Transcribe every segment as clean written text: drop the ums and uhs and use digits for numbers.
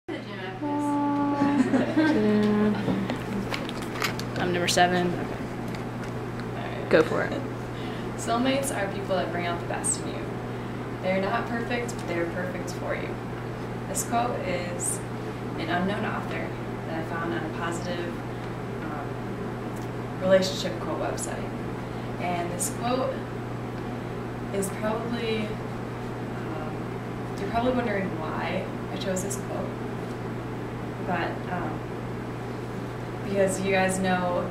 I'm number 7. Alright. Go for it. Soulmates are people that bring out the best in you. They're not perfect, but they're perfect for you. This quote is an unknown author that I found on a positive relationship quote website. And this quote is probably, you're probably wondering why I chose this quote. But because you guys know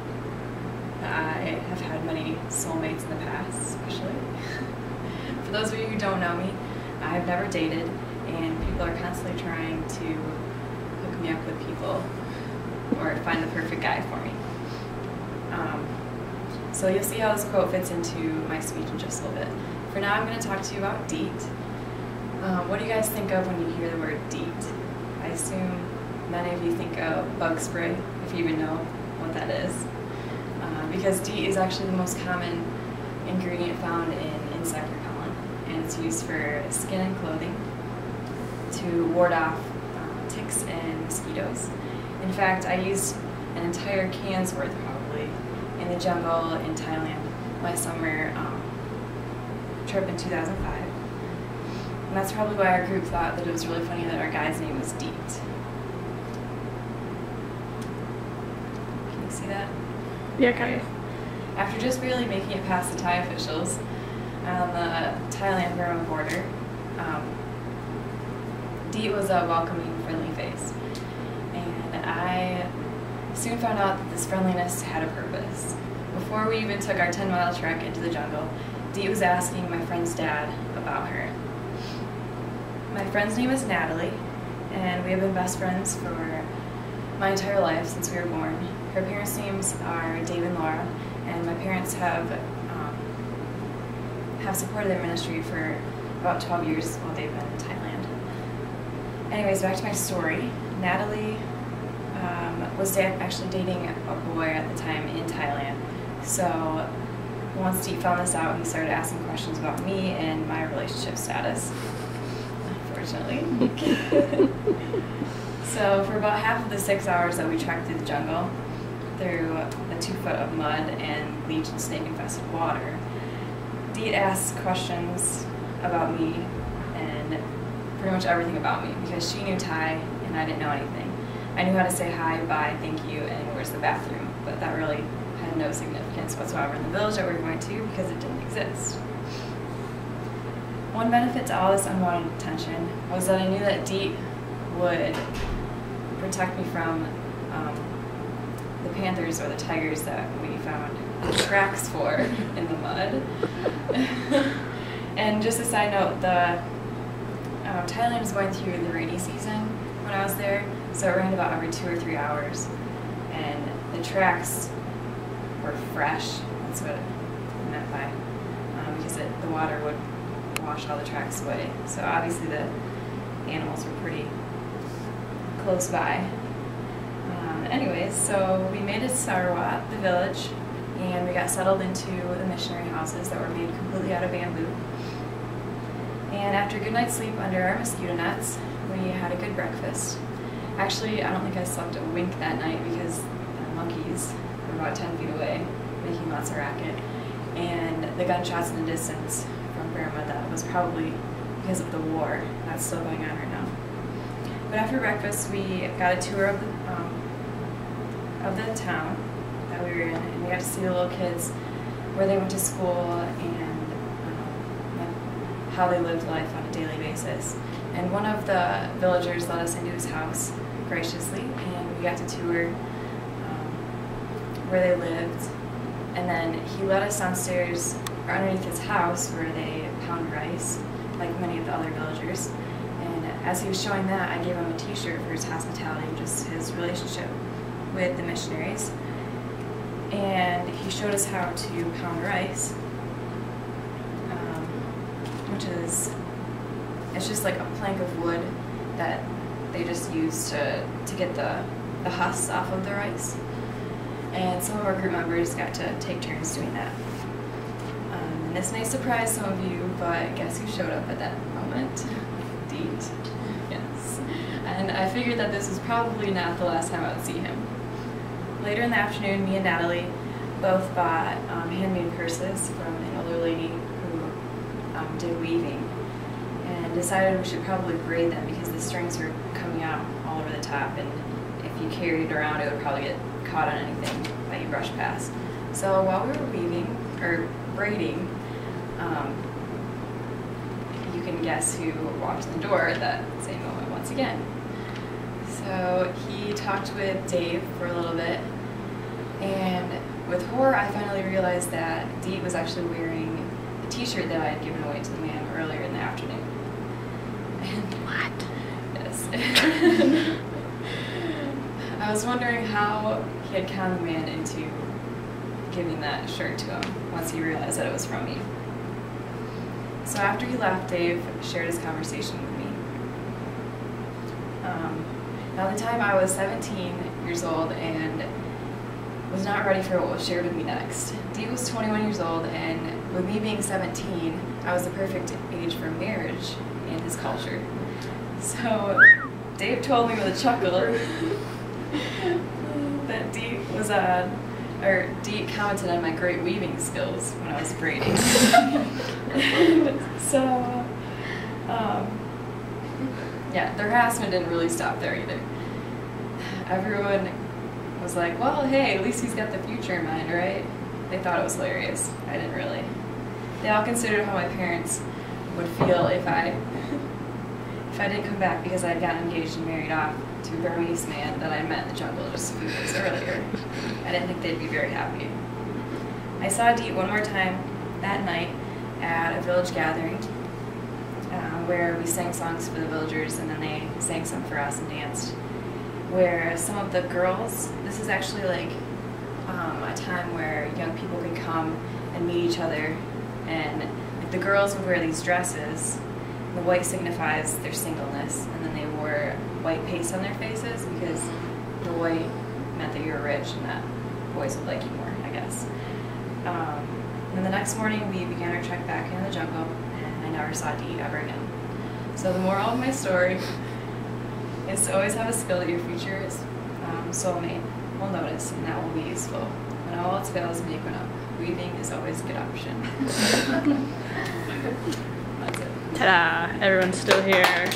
that I have had many soulmates in the past, especially. For those of you who don't know me, I've never dated, and people are constantly trying to hook me up with people or find the perfect guy for me. So you'll see how this quote fits into my speech in just a little bit. For now, I'm going to talk to you about DEET. What do you guys think of when you hear the word DEET? I assume many of you think of bug spray, if you even know what that is. Because DEET is actually the most common ingredient found in insect repellent, and it's used for skin and clothing to ward off ticks and mosquitoes. In fact, I used an entire can's worth probably in the jungle in Thailand my summer trip in 2005. And that's probably why our group thought that it was really funny that our guy's name was DEET. Can you see that? Yeah, kind of. After just barely making it past the Thai officials on the Thailand-Burma border, DEET was a welcoming, friendly face. And I soon found out that this friendliness had a purpose. Before we even took our 10-mile trek into the jungle, DEET was asking my friend's dad about her. My friend's name is Natalie, and we have been best friends for my entire life since we were born. Her parents' names are Dave and Laura, and my parents have supported their ministry for about 12 years while they've been in Thailand. Anyways, back to my story. Natalie was actually dating a boy at the time in Thailand. So once DEET found this out, he started asking questions about me and my relationship status, unfortunately. So for about half of the 6 hours that we trekked through the jungle, through a 2 foot of mud and leech and snake infested water, DEET asked questions about me and pretty much everything about me, because she knew Thai and I didn't know anything. I knew how to say hi, bye, thank you, and where's the bathroom, but that really had no significance whatsoever in the village that we were going to because it didn't exist. One benefit to all this unwanted attention was that I knew that DEET would protect me from the panthers or the tigers that we found tracks for in the mud. And just a side note, Thailand was going through the rainy season when I was there, so it rained about every 2 or 3 hours, and the tracks were fresh. That's what it meant by, because the water would wash all the tracks away. So obviously the animals were pretty close by. Anyways, so we made it to Sarawat, the village, and we got settled into the missionary houses that were made completely out of bamboo. And after a good night's sleep under our mosquito nets, we had a good breakfast. Actually, I don't think I slept a wink that night because the monkeys were about 10 feet away, making lots of racket. And the gunshots in the distance from Burma, that was probably because of the war that's still going on right now. But after breakfast, we got a tour of the town that we were in, and we got to see the little kids, where they went to school, and how they lived life on a daily basis. And one of the villagers let us into his house graciously, and we got to tour where they lived. And then he led us downstairs, or underneath his house, where they pound rice, like many of the other villagers. And as he was showing that, I gave him a t-shirt for his hospitality and just his relationship with the missionaries. And he showed us how to pound rice, which is, it's just like a plank of wood that they just use to get the husks off of the rice. And some of our group members got to take turns doing that. And this may surprise some of you, but guess who showed up at that moment? DEET. Yes. and I figured that this was probably not the last time I would see him. Later in the afternoon, me and Natalie both bought handmade purses from an older lady who did weaving, and decided we should probably braid them because the strings were coming out all over the top, and if you carried it around, it would probably get caught on anything that you brushed past. So while we were weaving, or braiding, you can guess who walked in the door at that same moment once again. So he talked with Dave for a little bit, and with horror I finally realized that Dee was actually wearing the t-shirt that I had given away to the man earlier in the afternoon. And What? yes. I was wondering how he had conned the man into giving that shirt to him once he realized that it was from me. So after he left, Dave shared his conversation with me. Now at the time I was 17 years old and was not ready for what was shared with me next. Dee was 21 years old, and with me being 17, I was the perfect age for marriage in his culture. So Dave told me with a chuckle that Dee commented on my great weaving skills when I was braiding. So, yeah, the harassment didn't really stop there either. Everyone was like, well, hey, at least he's got the future in mind, right? They thought it was hilarious. I didn't really. They all considered how my parents would feel if I didn't come back because I had gotten engaged and married off to a Burmese man that I met in the jungle just a few days earlier. I didn't think they'd be very happy. I saw Dee one more time that night at a village gathering where we sang songs for the villagers, and then they sang some for us and danced. Where some of the girls, this is actually like a time where young people could come and meet each other, and like, the girls would wear these dresses. The white signifies their singleness, and then they wore white paste on their faces because the white meant that you were rich and that boys would like you more, I guess. And the next morning we began our trek back into the jungle, and I never saw Dee ever again. So the moral of my story is to always have a skill that your future soulmate will notice, and that will be useful. When all else fails, make one up. Weaving is always a good option. That's it. Ta-da! Everyone's still here.